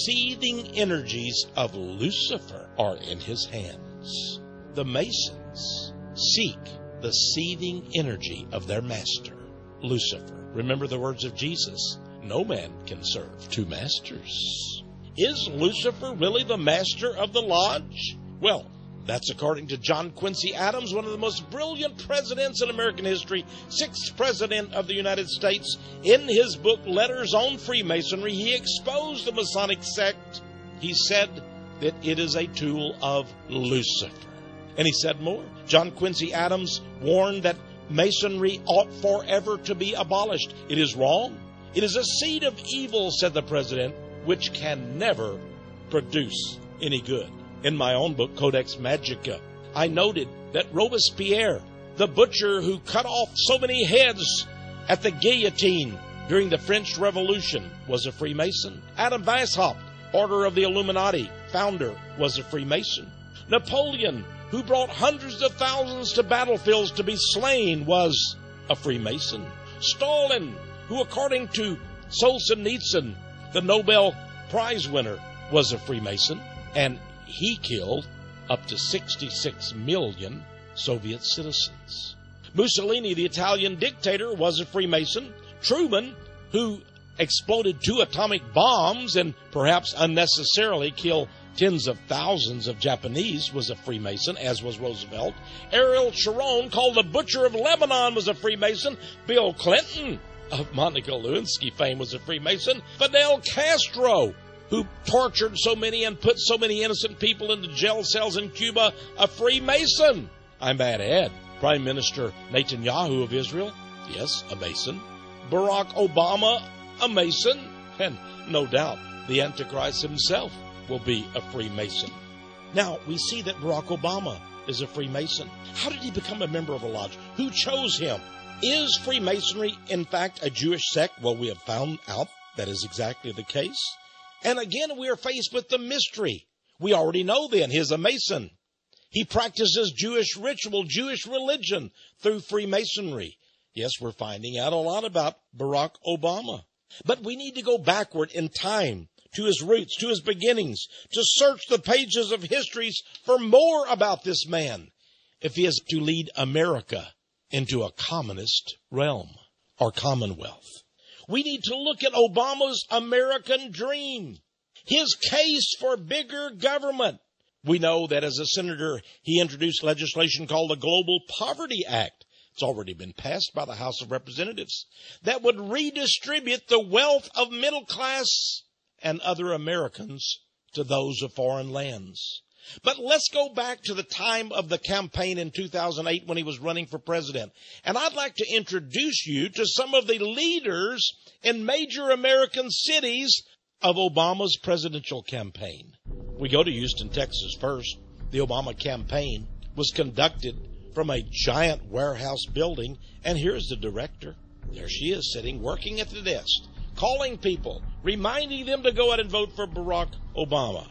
seething energies of Lucifer are in his hands. The Masons seek the seething energy of their master, Lucifer. Remember the words of Jesus, no man can serve two masters. Is Lucifer really the master of the lodge? Well, that's according to John Quincy Adams, one of the most brilliant presidents in American history, 6th president of the United States. In his book, Letters on Freemasonry, he exposed the Masonic sect. He said that it is a tool of Lucifer. And he said more. John Quincy Adams warned that Masonry ought forever to be abolished. It is wrong. It is a seed of evil, said the president, which can never produce any good. In my own book, Codex Magica, I noted that Robespierre, the butcher who cut off so many heads at the guillotine during the French Revolution, was a Freemason. Adam Weishaupt, Order of the Illuminati, founder, was a Freemason. Napoleon, who brought hundreds of thousands to battlefields to be slain, was a Freemason. Stalin, who according to Solzhenitsyn, the Nobel Prize winner, was a Freemason, and he killed up to 66 million Soviet citizens. Mussolini, the Italian dictator, was a Freemason. Truman, who exploded 2 atomic bombs and perhaps unnecessarily killed tens of thousands of Japanese, was a Freemason, as was Roosevelt. Ariel Sharon, called the Butcher of Lebanon, was a Freemason. Bill Clinton, of Monica Lewinsky fame, was a Freemason. Fidel Castro, who tortured so many and put so many innocent people into jail cells in Cuba, a Freemason. I might add, Prime Minister Netanyahu of Israel, yes, a Mason. Barack Obama, a Mason. And no doubt, the Antichrist himself will be a Freemason. Now, we see that Barack Obama is a Freemason. How did he become a member of a lodge? Who chose him? Is Freemasonry, in fact, a Jewish sect? Well, we have found out that is exactly the case. And again, we are faced with the mystery. We already know then, he is a Mason. He practices Jewish ritual, Jewish religion through Freemasonry. Yes, we're finding out a lot about Barack Obama. But we need to go backward in time to his roots, to his beginnings, to search the pages of histories for more about this man, if he is to lead America into a communist realm or commonwealth. We need to look at Obama's American dream, his case for bigger government. We know that as a senator, he introduced legislation called the Global Poverty Act. It's already been passed by the House of Representatives, that would redistribute the wealth of middle class and other Americans to those of foreign lands. But let's go back to the time of the campaign in 2008 when he was running for president. And I'd like to introduce you to some of the leaders in major American cities of Obama's presidential campaign. We go to Houston, Texas first. The Obama campaign was conducted from a giant warehouse building, and here's the director. There she is, sitting, working at the desk, calling people, reminding them to go out and vote for Barack Obama.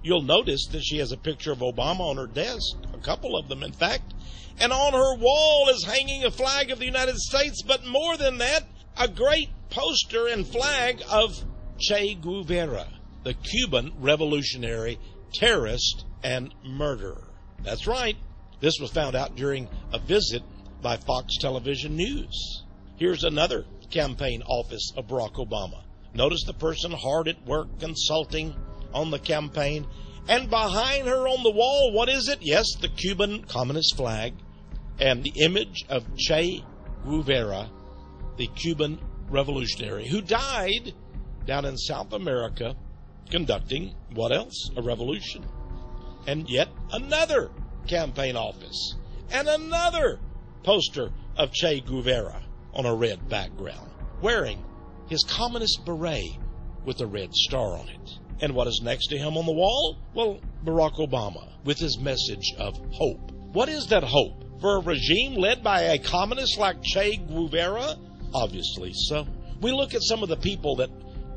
You'll notice that she has a picture of Obama on her desk, a couple of them, in fact, and on her wall is hanging a flag of the United States, but more than that, a great poster and flag of Che Guevara, the Cuban revolutionary terrorist and murderer. That's right. This was found out during a visit by Fox Television News. Here's another campaign office of Barack Obama. Notice the person hard at work consulting on the campaign. And behind her on the wall, what is it? Yes, the Cuban communist flag and the image of Che Guevara, the Cuban revolutionary who died down in South America conducting, what else? A revolution. And yet another campaign office and another poster of Che Guevara on a red background, wearing his communist beret with a red star on it. And what is next to him on the wall? Well, Barack Obama with his message of hope. What is that hope? For a regime led by a communist like Che Guevara? Obviously so. We look at some of the people that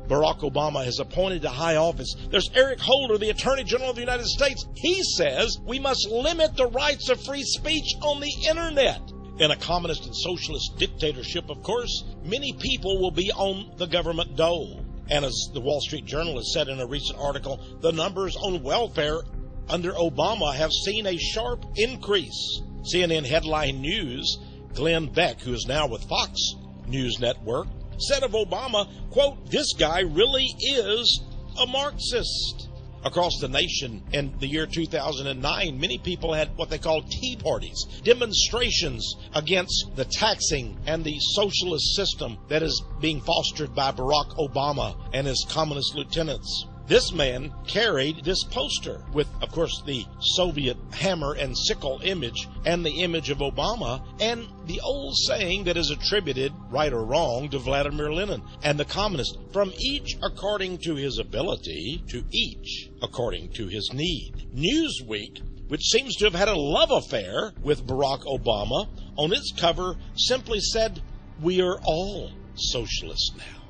Barack Obama has appointed to high office. There's Eric Holder, the Attorney General of the United States. He says we must limit the rights of free speech on the internet. In a communist and socialist dictatorship, of course, many people will be on the government dole. And as the Wall Street Journal has said in a recent article, the numbers on welfare under Obama have seen a sharp increase. CNN Headline News, Glenn Beck, who is now with Fox News Network, said of Obama, quote, "This guy really is a Marxist." Across the nation in the year 2009, many people had what they call tea parties, demonstrations against the taxing and the socialist system that is being fostered by Barack Obama and his communist lieutenants. This man carried this poster with, of course, the Soviet hammer and sickle image and the image of Obama and the old saying that is attributed, right or wrong, to Vladimir Lenin and the communists, from each according to his ability, to each according to his need. Newsweek, which seems to have had a love affair with Barack Obama, on its cover simply said, "We are all socialists now."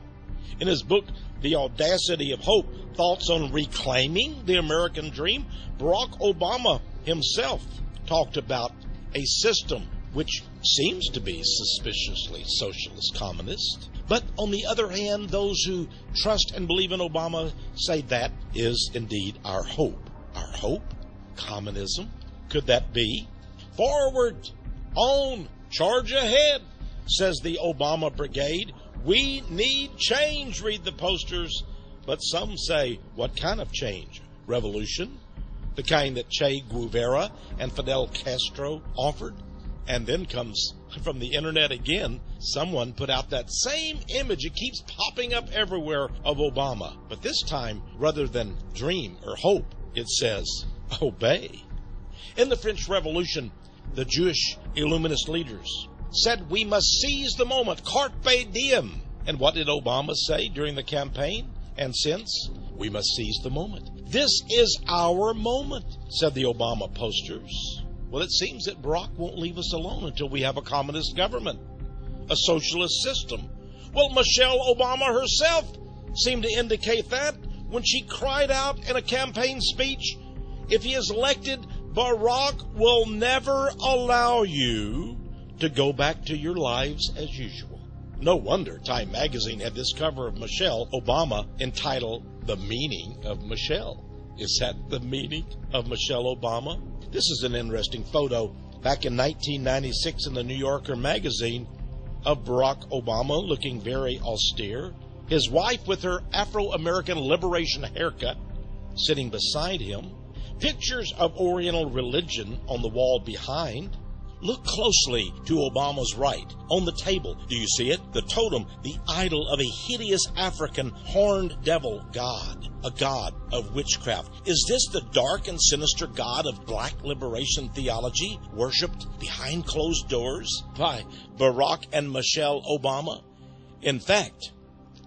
In his book, The Audacity of Hope, Thoughts on Reclaiming the American Dream, Barack Obama himself talked about a system which seems to be suspiciously socialist communist. But on the other hand, those who trust and believe in Obama say that is indeed our hope. Our hope? Communism? Could that be? Forward, on, charge ahead, says the Obama Brigade. We need change, read the posters. But some say, what kind of change? Revolution? The kind that Che Guevara and Fidel Castro offered? And then comes from the internet again, someone put out that same image. It keeps popping up everywhere of Obama. But this time, rather than dream or hope, it says, obey. In the French Revolution, the Jewish Illuminist leaders said we must seize the moment, carpe diem. And what did Obama say during the campaign and since? We must seize the moment. This is our moment, said the Obama posters. Well, it seems that Barack won't leave us alone until we have a communist government, a socialist system. Well, Michelle Obama herself seemed to indicate that when she cried out in a campaign speech, if he is elected, Barack will never allow you to go back to your lives as usual. No wonder Time magazine had this cover of Michelle Obama entitled, The Meaning of Michelle. Is that the meaning of Michelle Obama? This is an interesting photo back in 1996 in the New Yorker magazine of Barack Obama looking very austere. His wife with her Afro-American liberation haircut sitting beside him. Pictures of Oriental religion on the wall behind. Look closely to Obama's right. On the table, do you see it? The totem, the idol of a hideous African horned devil god, a god of witchcraft. Is this the dark and sinister god of black liberation theology, worshipped behind closed doors by Barack and Michelle Obama? In fact,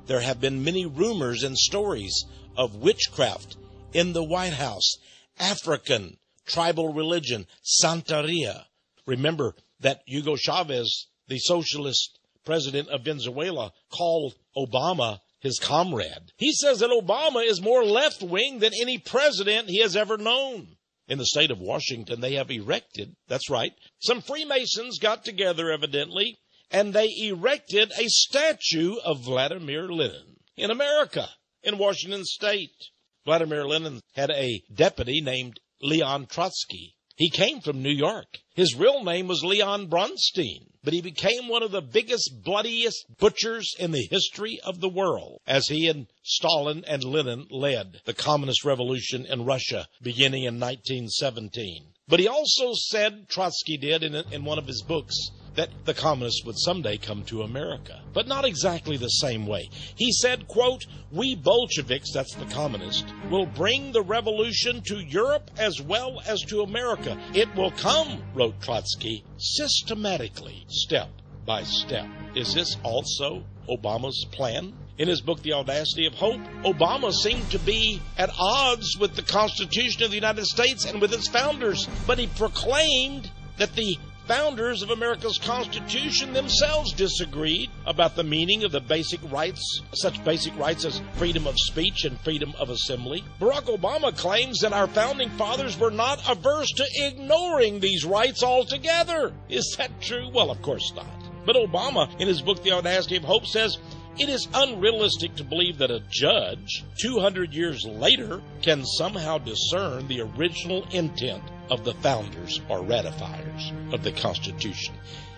there have been many rumors and stories of witchcraft in the White House, African tribal religion, Santeria. Remember that Hugo Chavez, the socialist president of Venezuela, called Obama his comrade. He says that Obama is more left-wing than any president he has ever known. In the state of Washington, they have erected, that's right, some Freemasons got together evidently, and they erected a statue of Vladimir Lenin in America, in Washington state. Vladimir Lenin had a deputy named Leon Trotsky. He came from New York. His real name was Leon Bronstein, but he became one of the biggest, bloodiest butchers in the history of the world as he and Stalin and Lenin led the communist revolution in Russia beginning in 1917. But he also said, Trotsky did in one of his books, that the communists would someday come to America, but not exactly the same way. He said, quote, we Bolsheviks, that's the communists, will bring the revolution to Europe as well as to America. It will come, wrote Trotsky, systematically, step by step. Is this also Obama's plan? In his book, The Audacity of Hope, Obama seemed to be at odds with the Constitution of the United States and with its founders, but he proclaimed that the founders of America's Constitution themselves disagreed about the meaning of the basic rights, such basic rights as freedom of speech and freedom of assembly. Barack Obama claims that our founding fathers were not averse to ignoring these rights altogether. Is that true? Well, of course not. But Obama, in his book, The Audacity of Hope, says, It is unrealistic to believe that a judge 200 years later can somehow discern the original intent of the founders or ratifiers of the Constitution.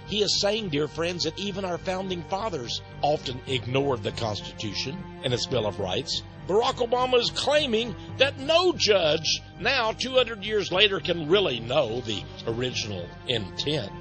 He is saying, dear friends, that even our founding fathers often ignored the Constitution and its Bill of Rights. Barack Obama is claiming that no judge now, 200 years later, can really know the original intent.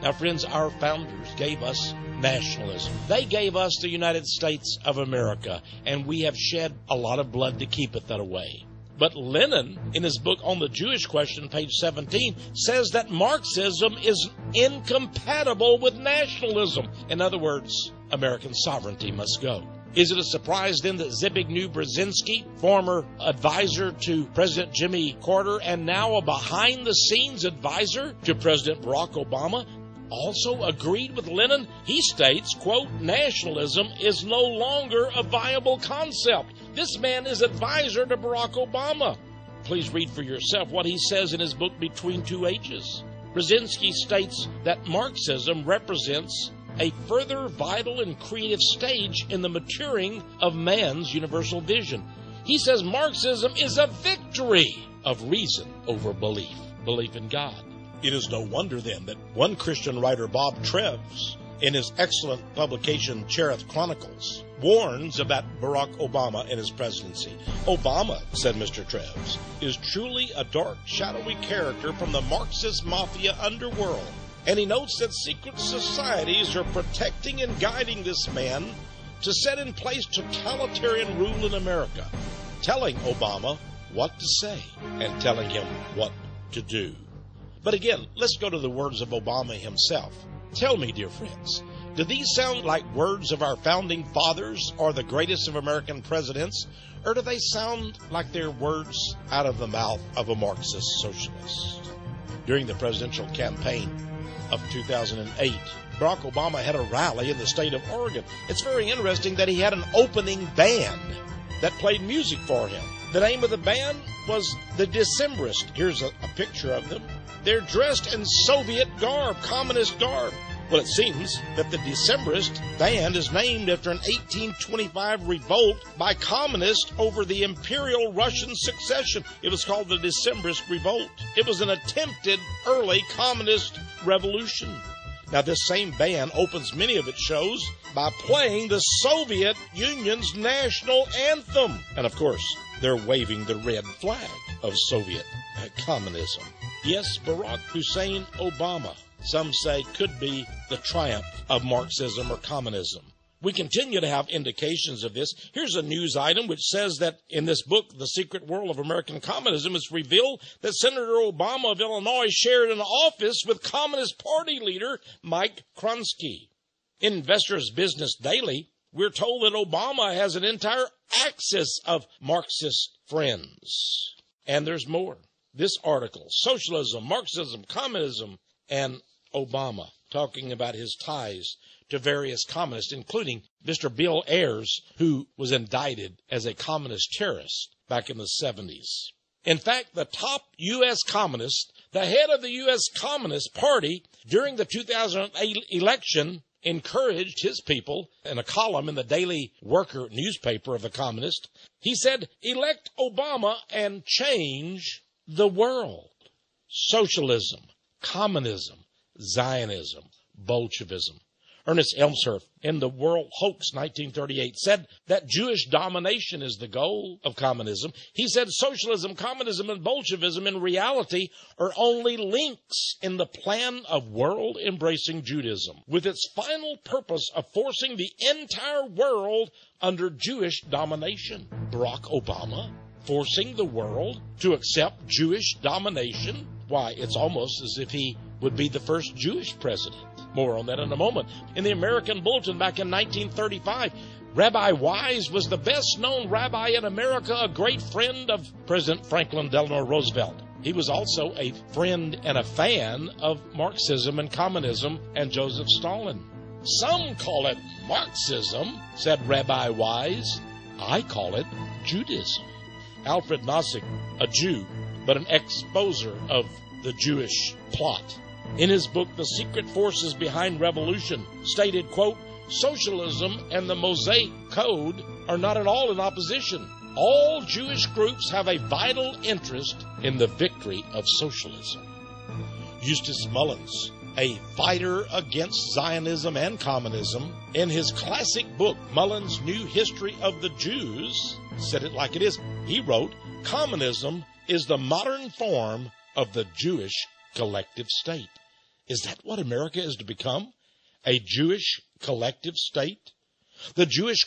Now, friends, our founders gave us nationalism. They gave us the United States of America, and we have shed a lot of blood to keep it that way. But Lenin, in his book on the Jewish question, page 17, says that Marxism is incompatible with nationalism. In other words, American sovereignty must go. Is it a surprise then that Zbigniew Brzezinski, former advisor to President Jimmy Carter and now a behind-the-scenes advisor to President Barack Obama, also agreed with Lenin? He states, quote, nationalism is no longer a viable concept. This man is advisor to Barack Obama. Please read for yourself what he says in his book, Between Two Ages. Brzezinski states that Marxism represents a further vital and creative stage in the maturing of man's universal vision. He says Marxism is a victory of reason over belief in God. It is no wonder then that one Christian writer, Bob Treves, in his excellent publication Cherith Chronicles, warns about Barack Obama and his presidency. Obama, said Mr. Treves, is truly a dark, shadowy character from the Marxist mafia underworld. And he notes that secret societies are protecting and guiding this man to set in place totalitarian rule in America, telling Obama what to say and telling him what to do. But again, let's go to the words of Obama himself. Tell me, dear friends, do these sound like words of our founding fathers or the greatest of American presidents, or do they sound like they're words out of the mouth of a Marxist socialist? During the presidential campaign of 2008, Barack Obama had a rally in the state of Oregon. It's very interesting that he had an opening band that played music for him. The name of the band was the Decembrists. Here's a picture of them. They're dressed in Soviet garb, communist garb. Well, it seems that the Decembrist band is named after an 1825 revolt by communists over the Imperial Russian succession. It was called the Decembrist Revolt. It was an attempted early communist revolution. Now, this same band opens many of its shows by playing the Soviet Union's national anthem. And, of course, they're waving the red flag of Soviet communism. Yes, Barack Hussein Obama, some say, could be the triumph of Marxism or communism. We continue to have indications of this. Here's a news item which says that in this book, The Secret World of American Communism, it's revealed that Senator Obama of Illinois shared an office with Communist Party leader Mike Kronsky. In Investor's Business Daily, we're told that Obama has an entire axis of Marxist friends. And there's more. This article, Socialism, Marxism, Communism, and Obama, talking about his ties to various communists, including Mr. Bill Ayers, who was indicted as a communist terrorist back in the 70s. In fact, the top U.S. communist, the head of the U.S. Communist Party, during the 2008 election, encouraged his people in a column in the Daily Worker newspaper of the communist. He said, elect Obama and change the world. Socialism, communism, Zionism, Bolshevism. Ernest Elmshurst, in The World Hoax, 1938, said that Jewish domination is the goal of communism. He said socialism, communism, and Bolshevism in reality are only links in the plan of world-embracing Judaism, with its final purpose of forcing the entire world under Jewish domination. Barack Obama forcing the world to accept Jewish domination? Why, it's almost as if he would be the first Jewish president. More on that in a moment. In the American Bulletin back in 1935, Rabbi Wise was the best-known rabbi in America, a great friend of President Franklin Delano Roosevelt. He was also a friend and a fan of Marxism and communism and Joseph Stalin. Some call it Marxism, said Rabbi Wise. I call it Judaism. Alfred Nozick, a Jew, but an exposer of the Jewish plot, in his book, The Secret Forces Behind Revolution, stated, quote, socialism and the Mosaic Code are not at all in opposition. All Jewish groups have a vital interest in the victory of socialism. Eustace Mullins, a fighter against Zionism and communism, in his classic book, Mullins' New History of the Jews, said it like it is. He wrote, "Communism is the modern form of the Jewish collective state." Is that what America is to become? A Jewish collective state? The Jewish